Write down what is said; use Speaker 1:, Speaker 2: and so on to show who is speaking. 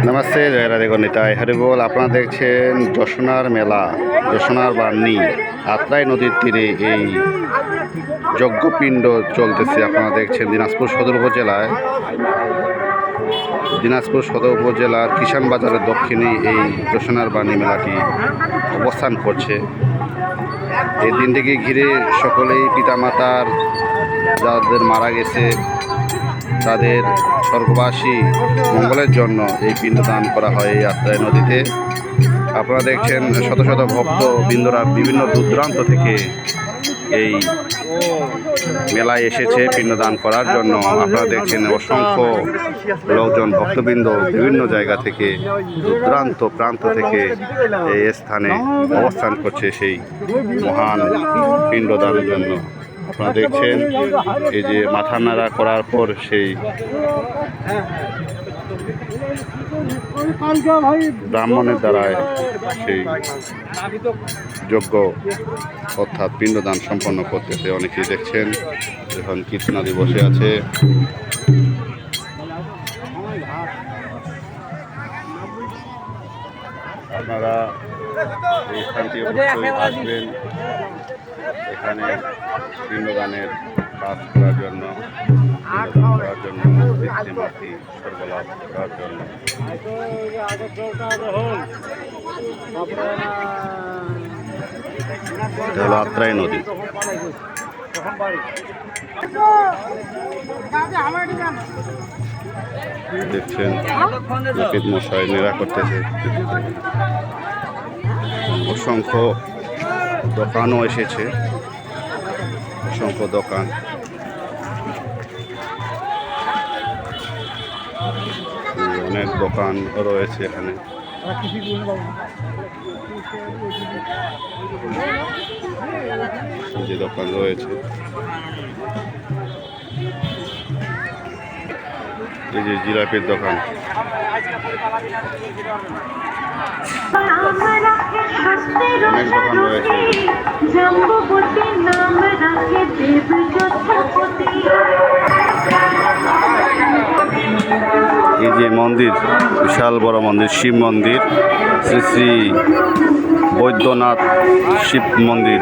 Speaker 1: নমস্তে, জয় রাধে গণিতায় হরিবোল। আপনারা দেখছেন যশোনার মেলা, যশোনার বার্নি আত্রাই নদীর তীরে এই যজ্ঞপিণ্ড চলতেছে। আপনারা দেখছেন দিনাজপুর সদর উপজেলার কিষান বাজারের দক্ষিণে এই যশোনার বার্নি মেলাটি অবস্থান করছে। এই দিনটিকে ঘিরে সকলেই পিতামাতার যাদের মারা গেছে তাদের স্বর্গবাসী মঙ্গলের জন্য এই পিণ্ডদান করা হয় এই আত্রাই নদীতে। আপনারা দেখছেন শত শত ভক্ত বৃন্দরা বিভিন্ন দূরদূরান্ত থেকে এই মেলায় এসেছে পিণ্ডদান করার জন্য। আপনারা দেখছেন অসংখ্য লোকজন ভক্তবৃন্দ বিভিন্ন জায়গা থেকে দূরদূরান্ত প্রান্ত থেকে এই স্থানে অবস্থান করছে সেই মহান পিণ্ডদানের জন্য। আপনারা দেখছেন এই যে মাথা নাড়া করার পর সেই ব্রাহ্মণের দ্বারায় সেই যজ্ঞ অর্থাৎ পিণ্ডদান সম্পন্ন করতেছে। অনেকেই দেখছেন এখন কীর্তনাদি বসে আছে। আপনারা এই স্থানটি অবশ্যই আসবেন এখানে পিণ্ডদানের কাজ করার জন্য, মাতৃ স্বর্গলাভ করার জন্য। এটা হলো আত্রাই নদী। দেখছেন নাপিত মশাই নেড়া করতেছে। অসংখ্য দোকানও এসেছে, অসংখ্য দোকান। অনেক দোকান রয়েছে এখানে। যে দোকান রয়েছে, এই যে জিলাপির দোকান। অনেক দোকান রয়েছে। এই যে মন্দির, বিশাল বড় মন্দির, শিব মন্দির, শ্রী শ্রী বৈদ্যনাথ শিব মন্দির।